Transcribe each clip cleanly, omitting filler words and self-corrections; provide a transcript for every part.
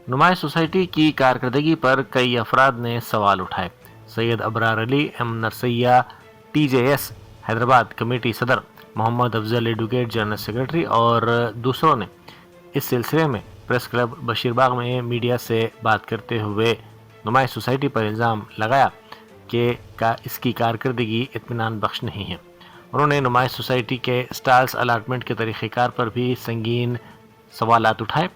नुमाइश सोसाइटी की कारकर्दगी पर कई अफराद ने सवाल उठाए। Syed Abrar Ali M Narsaiah TJS Hyderabad committee सदर, Mohammad Afzal advocate general secretary और दूसरों ने इस सिलसिले में प्रेस क्लब बशीरबाग में मीडिया से बात करते हुए नुमाइश सोसाइटी पर इल्ज़ाम लगाया कि इसकी कारकर्दगी इत्मीनान बख्श नहीं है। उन्होंने नुमाइश सोसाइटी के स्टॉल्स अलाटमेंट के तरीक़ेकार पर भी संगीन सवालात उठाए।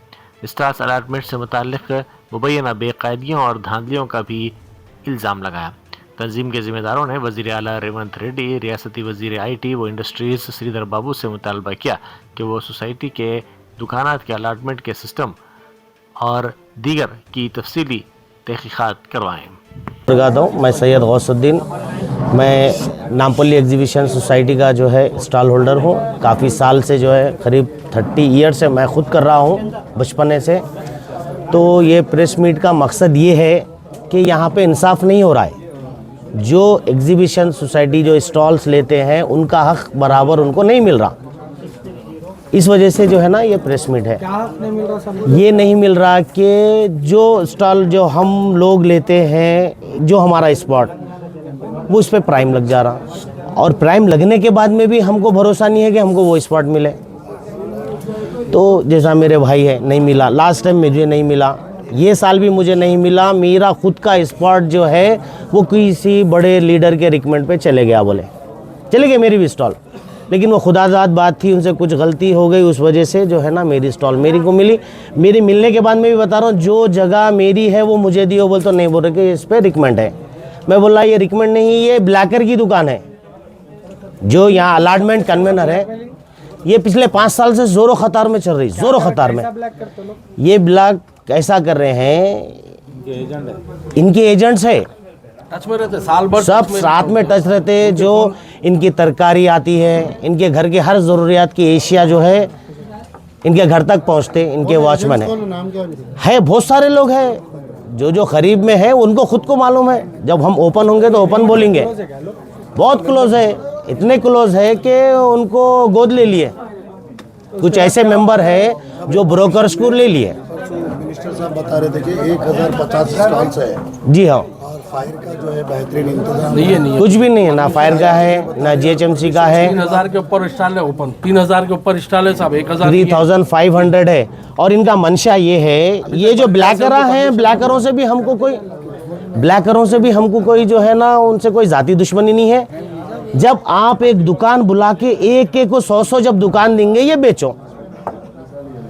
स्टॉल्स अलाटमेंट से मुताल्लिक़ मुबैना बेकायदियों और धांधलियों का भी इल्ज़ाम लगाया। तंजीम के ज़िम्मेदारों ने वज़ीर आला रेवंत रेड्डी, रियासती वज़ीर IT व इंडस्ट्रीज़ श्रीधर बाबू से मुतालबा किया कि वो सोसाइटी के दुकानात के अलाटमेंट के सिस्टम और दीगर की तफसीली तहकीक़ात करवाएँ। मैं सैयद गौसुद्दीन, मैं नामपल्ली एग्जीबिशन सोसाइटी का जो है स्टॉल होल्डर हूँ। काफ़ी साल से जो है करीब 30 ईयर से मैं ख़ुद कर रहा हूँ, बचपने से। तो ये प्रेस मीट का मकसद ये है कि यहाँ पे इंसाफ नहीं हो रहा है। जो एग्जीबिशन सोसाइटी जो स्टॉल्स लेते हैं उनका हक़ बराबर उनको नहीं मिल रहा। इस वजह से जो है ना ये प्रेस मीट है। क्या हक नहीं मिल रहा सब? ये नहीं मिल रहा कि जो स्टॉल जो हम लोग लेते हैं, जो हमारा स्पॉट, वो उस पर प्राइम लग जा रहा, और प्राइम लगने के बाद में भी हमको भरोसा नहीं है कि हमको वो स्पॉट मिले। तो जैसा मेरे भाई है, नहीं मिला, लास्ट टाइम मुझे नहीं मिला, ये साल भी मुझे नहीं मिला। मेरा खुद का स्पॉट जो है वो किसी बड़े लीडर के रिकमेंड पे चले गया, बोले चले गए मेरी भी स्टॉल, लेकिन वो खुदाजात बात थी, उनसे कुछ गलती हो गई, उस वजह से जो है ना मेरी स्टॉल मेरी को मिली। मेरी मिलने के बाद मैं भी बता रहा हूँ, जो जगह मेरी है वो मुझे दियो, बोल तो नहीं, बोल रहे कि इस पर रिकमेंड है। मैं बोला ये रिकमेंड नहीं, ये ब्लैकर की दुकान है। जो यहाँ अलाटमेंट कन्वेनर है, ये पिछले 5 साल से ज़ोरों ख़तार में चल रही, ज़ोरों ख़तार में। ये ब्लैक कैसा कर रहे हैं, इनके एजेंट्स है, टच में रहते, साल भर सब साथ में टच रहते हैं। जो इनकी तरकारी आती है, इनके घर के हर ज़रूरियात की एशिया जो है इनके घर तक पहुंचते, इनके वॉचमैन है। बहुत सारे लोग हैं जो करीब में है, उनको खुद को मालूम है। जब हम ओपन होंगे तो ओपन बोलेंगे। बहुत क्लोज है, इतने क्लोज है कि उनको गोद ले लिए। कुछ ऐसे मेंबर है जो ब्रोकर्स को ले लिए। मिनिस्टर साहब बता रहे थे कि 1050 स्टॉल्स है। जी हाँ, और फायर का जो है बेहतरीन इंतजाम नहीं है। कुछ भी नहीं है, ना फायर का है ना GHMC का है। 3000 के ऊपर स्टॉल है ओपन, 3000 के ऊपर स्टॉल है साहब, 1000 3500 है। और इनका मंशा ये है, ये जो ब्लैकरा हैं, ब्लैकरों से भी हमको कोई जो है ना उनसे कोई जाती दुश्मनी नहीं है। जब आप एक दुकान बुला के एक को 100 जब दुकान देंगे, ये बेचो।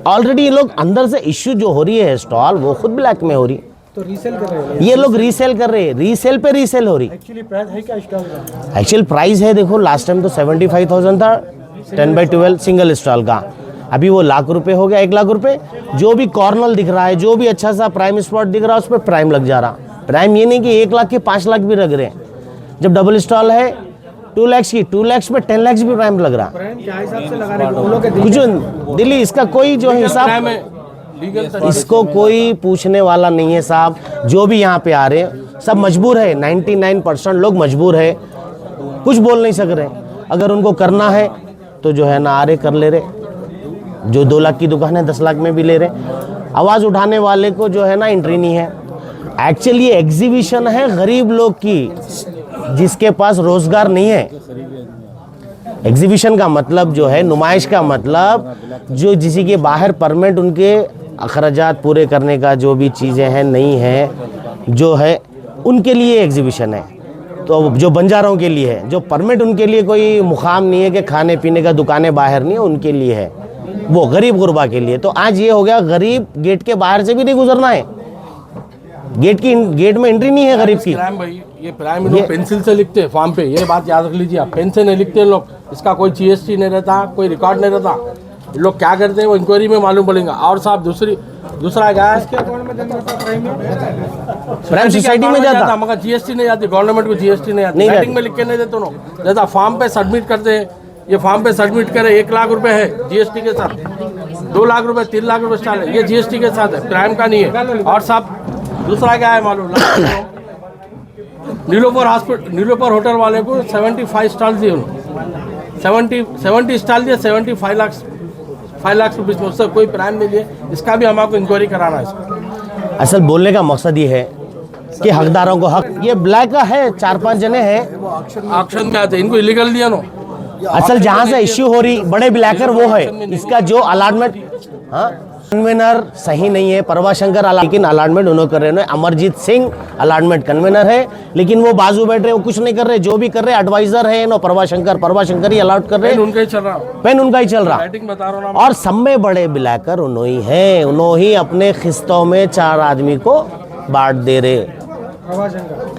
ऑलरेडी ये लोग अंदर से इश्यू जो हो रही है स्टॉल, वो खुद ब्लैक में हो रही, तो रीसेल कर रहे हैं। ये लोग रीसेल कर रहे हैं, रीसेल पे रीसेल हो रही। एक्चुअली प्राइस है क्या स्टॉल का? एक्चुअल प्राइस है, देखो लास्ट टाइम तो 75,000 था 10x12 सिंगल स्टॉल का। अभी वो ₹1,00,000 हो गया, 1,00,000 रुपये। जो भी कॉर्नल दिख रहा है, जो भी अच्छा सा प्राइम स्पॉट दिख रहा है, उस पर प्राइम लग जा रहा। प्राइम ये नहीं कि 1,00,000 के 5 लाख भी लग रहे हैं। जब डबल स्टॉल है 2 लाख की, 2 लाख में 10 लाख भी प्राइम लग रहा। क्या हिसाब से लगा रहे हैं कुछ दिल्ली, इसका कोई जो हिसाब, इसको कोई पूछने वाला नहीं है साहब। जो भी यहाँ पे आ रहे हैं सब मजबूर है, 99% लोग मजबूर है, कुछ बोल नहीं सक रहे। अगर उनको करना है तो जो है ना आ रहे, कर ले रहे। जो 2 लाख की दुकान है 10 लाख में भी ले रहे। आवाज़ उठाने वाले को जो है ना एंट्री नहीं है। एक्चुअली ये एग्जीबिशन है गरीब लोग की, जिसके पास रोजगार नहीं है। एग्जीबिशन का मतलब जो है, नुमाइश का मतलब जो जिसी के बाहर परमिट, उनके अखराजात पूरे करने का जो भी चीज़ें हैं नहीं है, जो है उनके लिए एग्जीबिशन है। तो जो बंजारों के लिए है, जो परमिट उनके लिए कोई मुकाम नहीं है कि खाने पीने का दुकानें बाहर नहीं है, उनके लिए है, वो गरीब गुरबा के लिए। तो आज ये हो गया, गरीब गेट के बाहर से भी नहीं गुजरना है, गेट में एंट्री नहीं है गरीब की। भाई ये प्राइम लोग पेंसिल से लिखते हैं फॉर्म पे, ये बात याद रख लीजिए आप। पेन से नहीं लिखते लोग, इसका कोई GST नहीं रहता, कोई रिकॉर्ड नहीं रहता। लोग क्या करते हैं वो इंक्वायरी में मालूम पड़ेगा। और साहब दूसरा क्या है, प्राइम सोसाइटी में जाता, मगर GST नहीं आती, गवर्नमेंट को GST नहीं आती, राइटिंग में लिख के नहीं देते लोग, जैसा फॉर्म पे सबमिट करते हैं। ये फॉर्म पे सबमिट करे, 1,00,000 रुपए है GST के साथ, 2 लाख रुपए, 3 लाख रुपए स्टाल है, ये GST के साथ है, प्राइम का नहीं है। और साहब दूसरा क्या है मालूम, नीलोफर होटल वाले को 75 स्टॉल दिए उन्होंने, 70 स्टॉल दिए, 75 लाख रुपीज़ में, उससे कोई प्राइम नहीं लिए। इसका भी हम आपको इंक्वायरी कराना है। असल बोलने का मकसद ये है कि हकदारों को हक, ये ब्लैक का है, 4-5 जने हैं। ऑक्शन में आते इनको इलीगल दिया ना। असल जहां से इश्यू हो रही बड़े ब्लैकर वो है, इसका जो अलॉटमेंट, हाँ कन्वेनर सही नहीं है, प्रभाशंकर लेकिन अलॉटमेंट उन्होंने कर रहे हैं। अमरजीत सिंह अलॉटमेंट कन्वेनर है, लेकिन वो बाजू बैठ रहे, वो कुछ नहीं कर रहे, जो भी कर रहे एडवाइजर है नो प्रभाशंकर ही अलॉट कर रहे हैं, उनका ही चल रहा, पेन उनका ही चल रहा। राइटिंग बता रहा हूं ना। और सब में बड़े ब्लैकर उन्होंने ही हैं, उन्होंने ही अपने किस्तों में 4 आदमी को बांट दे रहे,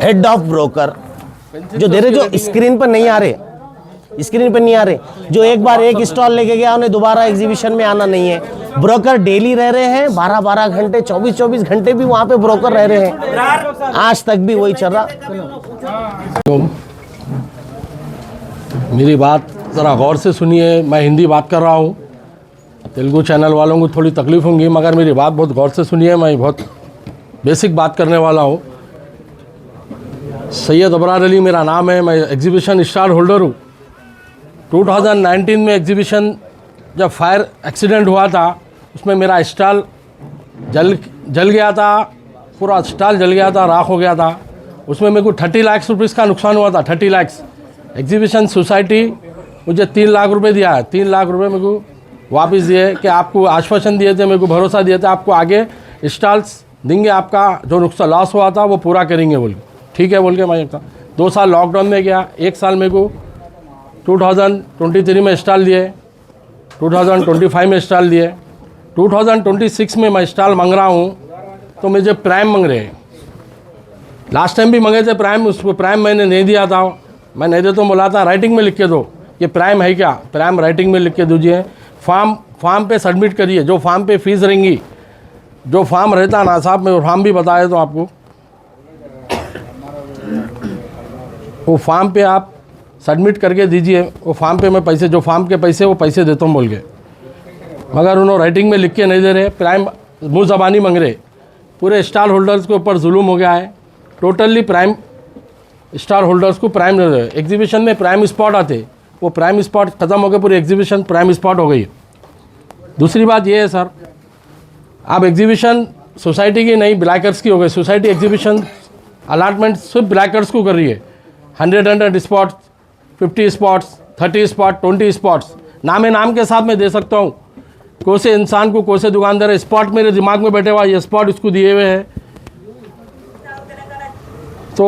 हेड ऑफ ब्रोकर जो दे रहे, जो स्क्रीन पर नहीं आ रहे, स्क्रीन पर नहीं आ रहे, जो एक बार एक स्टॉल लेके गया उन्हें दोबारा एग्जीबिशन में आना नहीं है। ब्रोकर डेली रह रहे हैं, 12-12 घंटे, 24-24 घंटे भी वहां पे ब्रोकर रह रहे हैं, आज तक भी वही चल रहा। तो मेरी बात ज़रा गौर से सुनिए, मैं हिंदी बात कर रहा हूँ, तेलुगु चैनल वालों को थोड़ी तकलीफ होंगी, मगर मेरी बात बहुत गौर से सुनिए, मैं बहुत बेसिक बात करने वाला हूँ। सैयद अबरार अली मेरा नाम है, मैं एग्जीबिशन स्टाल होल्डर हूँ। 2019 में एग्जीबिशन जब फायर एक्सीडेंट हुआ था, उसमें मेरा स्टॉल जल गया था, पूरा स्टॉल जल गया था, राख हो गया था। उसमें मेरे को 30 लाख रुपये का नुकसान हुआ था, 30 लाख। एग्जीबिशन सोसाइटी मुझे 3 लाख रुपए दिया है, 3 लाख रुपए मेरे को वापस दिए कि आपको आश्वासन दिए थे, मेरे को भरोसा दिया था आपको आगे स्टॉल्स देंगे, आपका जो नुकसान लॉस हुआ था वो पूरा करेंगे बोल के। ठीक है बोल के मैं 2 साल लॉकडाउन में गया, 1 साल मेरे को 2023 में स्टॉल दिए, 2025 में स्टॉल दिए, 2026 में मैं स्टॉल मांग रहा हूँ तो मुझे प्राइम मांग रहे हैं। लास्ट टाइम भी मांगे थे प्राइम, उसको प्राइम मैंने नहीं दिया था, मैं नहीं दे तो बोला था राइटिंग में लिख के दो, ये प्राइम है क्या, प्राइम राइटिंग में लिख के दीजिए, फॉर्म पे सबमिट करिए, जो फॉर्म पे फीस रहेंगी, जो फॉर्म रहता ना साहब, मैं फॉर्म भी बता देता हूँ आपको, वो फॉर्म पे आप सबमिट करके दीजिए, वो फॉर्म पे मैं पैसे, जो फॉर्म के पैसे वो पैसे देता हूँ बोल के, मगर उन्होंने राइटिंग में लिख के नहीं दे रहे, प्राइम मुँह ज़बानी मांग रहे। पूरे स्टॉल होल्डर्स के ऊपर जुल्म हो गया है, टोटली प्राइम स्टॉल होल्डर्स को प्राइम दे रहे। एग्जीबिशन में प्राइम स्पॉट आते, वो प्राइम स्पॉट ख़त्म हो गए, पूरी एग्जीबिशन प्राइम स्पॉट हो गई। दूसरी बात ये है सर, अब एग्जीबिशन सोसाइटी की नहीं ब्लैकर्स की हो गई। सोसाइटी एग्जीबिशन अलॉटमेंट सिर्फ ब्लैकर्स को कर रही है, 100 स्पॉट्स, 50 स्पॉट्स, 30 स्पॉट, 20 स्पॉट्स, नाम के साथ मैं दे सकता हूँ। कौन से इंसान को, कौन से दुकानदार है, स्पॉट मेरे दिमाग में बैठे हुआ, ये स्पॉट इसको दिए हुए हैं। तो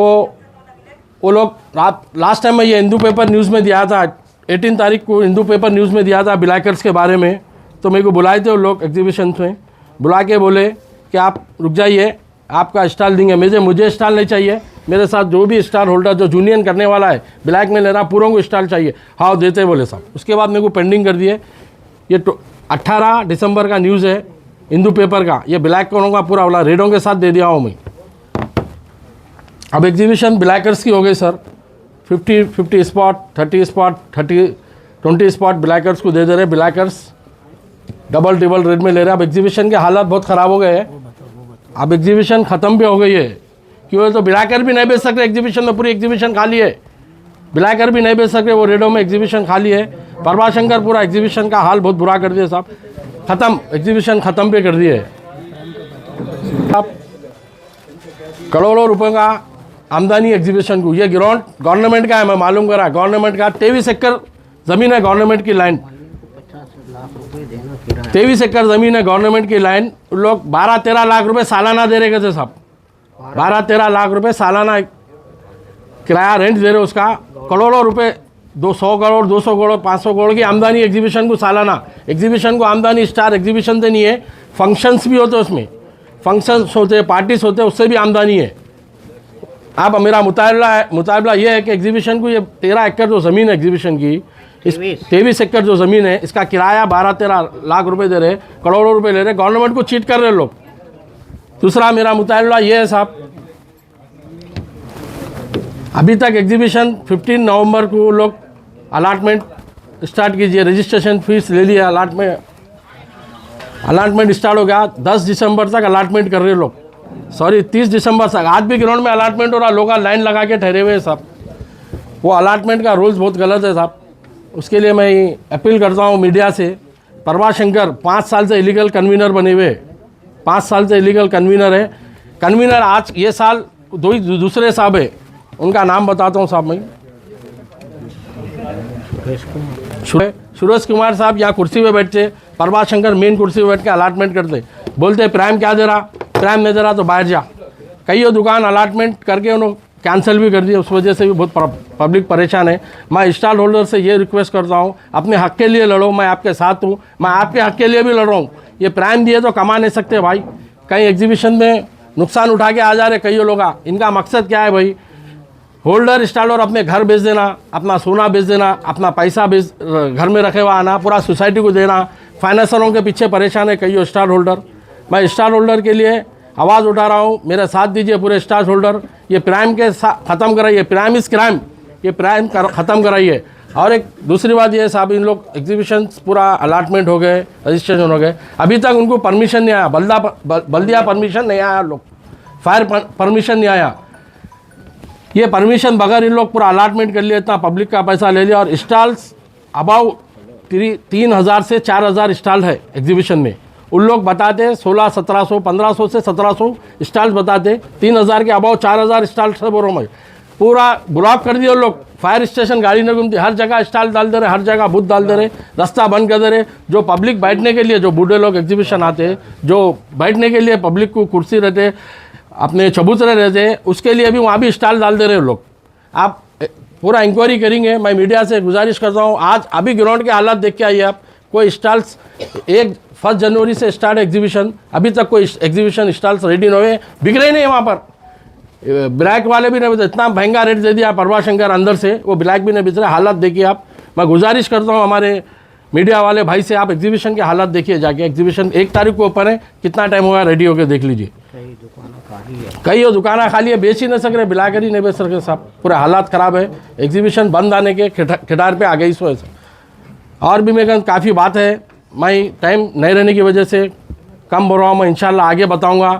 वो लोग लास्ट टाइम मैं ये हिंदू पेपर न्यूज़ में दिया था, 18 तारीख को हिंदू पेपर न्यूज़ में दिया था ब्लैकर्स के बारे में, तो मेरे को बुलाए थे वो लोग एग्जीबिशन में, बुला के बोले कि आप रुक जाइए, आपका स्टॉल देंगे। मुझे स्टॉल नहीं चाहिए, मेरे साथ जो भी स्टॉल होल्डर जो यूनियन करने वाला है, ब्लैक में ले रहा, पूरों को स्टॉल चाहिए, हाँ देते बोले साहब। उसके बाद मेरे को पेंडिंग कर दिए। ये 18 दिसंबर का न्यूज़ है हिंदू पेपर का, ये ब्लैक करों का पूरा वाला रेडों के साथ दे दिया हूँ मैं। अब एग्जीबिशन ब्लैकर्स की हो गई सर, 50 स्पॉट, 30 स्पॉट, 20 स्पॉट ब्लैकर्स को दे रहे, ब्लैकर्स डबल रेट में ले रहे। अब एग्जीबिशन के हालात बहुत ख़राब हो गए हैं, अब एग्जीबिशन ख़त्म भी हो गई है, क्यों तो ब्लैकर भी नहीं बेच सकते एग्जीबिशन में, पूरी एग्जीबिशन खाली है, ब्लैकर भी नहीं बेच सकते, वो रेडो में एग्जीबिशन खाली है। प्रभाशंकर पूरा एग्जीबिशन का हाल बहुत बुरा कर दिया साहब, ख़त्म, एग्जीबिशन ख़त्म भी कर दिए। अब करोड़ों रुपए का आमदनी एग्जीबिशन को, ये ग्राउंड गवर्नमेंट का है, मैं मालूम करा, गवर्नमेंट का 23 एकड़ ज़मीन है, गवर्नमेंट की लाइन, 23 एकड़ ज़मीन है गवर्नमेंट की लाइन। लोग 12-13 लाख रुपए सालाना दे रहे थे साहब, 12-13 लाख रुपए सालाना किराया रेंट दे रहे, उसका करोड़ों रुपए, 200 करोड़, 200 करोड़, 500 करोड़ की आमदनी एग्जीबिशन को सालाना। एग्जीबिशन को आमदनी स्टार एग्जीबिशन से नहीं है, फंक्शंस भी होते उसमें, फंक्शंस होते, पार्टीज होते, उससे भी आमदनी है। अब मेरा मुताबिला ये है कि एग्जीबिशन को ये 13 एकड़ जो ज़मीन है एग्जीबिशन की, इस 23 एकड़ जो ज़मीन है, इसका किराया 12-13 लाख रुपए दे रहे, करोड़ों रुपए ले रहे, गवर्नमेंट को चीट कर रहे लोग। दूसरा मेरा मुताबिला ये है साहब, अभी तक एग्जीबिशन 15 नवंबर को लोग अलॉटमेंट स्टार्ट कीजिए, रजिस्ट्रेशन फीस ले लिया, अलॉटमेंट स्टार्ट हो गया, 10 दिसंबर तक अलॉटमेंट कर रहे लोग, सॉरी 30 दिसंबर तक। आज भी ग्राउंड में अलॉटमेंट हो रहा, लोग लाइन लगा के ठहरे हुए हैं साहब, वो अलॉटमेंट का रूल्स बहुत गलत है साहब। उसके लिए मैं अपील करता हूँ मीडिया से, प्रभाशंकर 5 साल से इलीगल कन्वीनर बने हुए, 5 साल से इलीगल कन्वीनर है। कन्वीनर आज ये साल दूसरे साहब है, उनका नाम बताता हूँ साहब मैं। सुरेश कुमार साहब यहाँ कुर्सी पे बैठते, प्रभात शंकर मेन कुर्सी पे बैठ के अलाटमेंट करते, बोलते प्राइम क्या दे रहा, प्राइम नहीं दे रहा तो बाहर जा। कई दुकान अलाटमेंट करके उन्होंने कैंसिल भी कर दिया, उस वजह से भी बहुत पब्लिक परेशान है। मैं स्टॉल होल्डर से ये रिक्वेस्ट करता हूँ, अपने हक के लिए लड़ो, मैं आपके साथ हूँ, मैं आपके हक के लिए भी लड़ रहा हूँ। ये प्राइम दिए तो कमा नहीं सकते भाई, कहीं एग्जीबिशन में नुकसान उठा के आ जा रहे कई लोग। इनका मकसद क्या है भाई, होल्डर स्टॉलर अपने घर बेच देना, अपना सोना बेच देना, अपना पैसा बेच घर में रखे हुआ आना, पूरा सोसाइटी को देना। फाइनेंसरों के पीछे परेशान है कई स्टॉल होल्डर। मैं स्टॉल होल्डर के लिए आवाज़ उठा रहा हूँ, मेरा साथ दीजिए पूरे स्टॉल होल्डर। ये प्राइम के ख़त्म कराइए, प्राइम इज़ क्राइम, ये प्राइम ख़त्म कराइए। और एक दूसरी बात ये साहब, इन लोग एग्जीबिशन पूरा अलाटमेंट हो गए, रजिस्ट्रेशन हो गए, अभी तक उनको परमिशन नहीं आया, बल्दिया परमिशन नहीं आया, लोग फायर परमिशन नहीं आया। ये परमिशन बगैर इन लोग पूरा अलाटमेंट कर लिया, इतना पब्लिक का पैसा ले लिया। और स्टॉल्स अबाउ 3000 से 4000 स्टॉल है एग्जीबिशन में। उन लोग बताते 1600-1700 1500 से 1700 स्टॉल्स बताते, 3000 के अबाउ 4000 स्टॉल से बोल रहा हूँ मैं। पूरा ब्लॉक कर दिया लोग, फायर स्टेशन गाड़ी नहीं घूमती, हर जगह स्टॉल डाल दे रहे, हर जगह बूथ डाल दे रहे, रास्ता बंद कर दे रहे। जो पब्लिक बैठने के लिए, जो बूढ़े लोग एग्जीबिशन आते, जो बैठने के लिए पब्लिक को कुर्सी रहते, अपने चबूतरे रहते, उसके लिए भी वहाँ भी स्टॉल डाल दे रहे लोग। आप पूरा इंक्वायरी करेंगे, मैं मीडिया से गुजारिश करता हूँ, आज अभी ग्राउंड के हालात देख के आइए आप। कोई स्टॉल्स 1 जनवरी से स्टार्ट एग्जीबिशन, अभी तक कोई एग्जीबिशन स्टॉल्स रेडी नहीं हुए, बिक रहे नहीं वहाँ पर। ब्लैक वाले भी नहीं बेच, इतना महंगा रेट दे दिया प्रभात शंकर अंदर से, वो ब्लैक भी नहीं बेच रहे। हालात देखिए आप। मैं गुजारिश करता हूँ हमारे मीडिया वाले भाई से, आप एग्जीबिशन के हालात देखिए जाके। एग्जीबिशन 1 तारीख को ओपन है, कितना टाइम हुआ रेडी होकर देख लीजिए। कई दुकाना खाली है, बेच ही नहीं सक रहे, बिलाकर ही नहीं बेच सके साहब, पूरे हालात ख़राब है। एग्जीबिशन बंद आने के खिटार पे आ गई इस वजह से। और भी मेरे काफ़ी बात है, मैं टाइम नहीं रहने की वजह से कम बोल रहा हूँ। मैं इंशाल्लाह आगे बताऊँगा।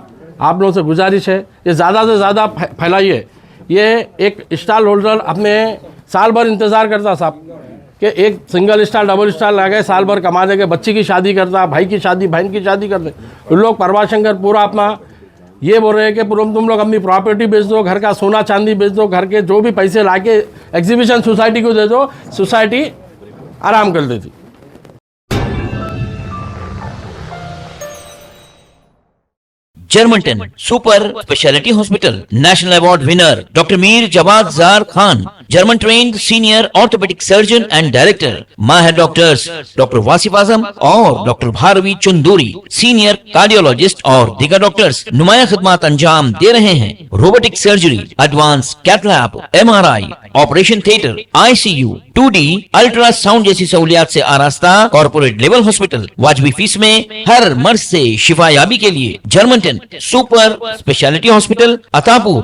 आप लोगों से गुजारिश है, ये ज़्यादा से ज़्यादा फैलाइए। ये एक स्टॉल होल्डर अपने साल भर इंतज़ार करता साहब कि एक सिंगल स्टॉल डबल स्टॉल लगे, साल भर कमा देंगे, बच्ची की शादी करता, भाई की शादी, बहन की शादी करते। उन लोग प्रभात शंकर पूरा अपना ये बोल रहे हैं कि तुम लोग अपनी प्रॉपर्टी बेच दो, घर का सोना चांदी बेच दो, घर के जो भी पैसे लाके एग्जीबिशन सोसाइटी को दे दो, सोसाइटी आराम कर देती। Germanten super speciality hospital, national award winner doctor Mir Jawad Zar Khan, German trained senior orthopaedic surgeon and director, माहिर डॉक्टर्स डॉक्टर वासिफ आजम और doctor Bharvi Chanduri, senior cardiologist और दीगर डॉक्टर्स नुमाया खिदमत अंजाम दे रहे हैं। Robotic surgery, advance cath lab, MRI, operation theatre, ICU, 2D ultrasound जैसी सहूलियात से आरास्ता कॉर्पोरेट लेवल हॉस्पिटल। वाजबी फीस में हर मर्ज से शिफायाबी के लिए Germanton super speciality hospital, Attapur.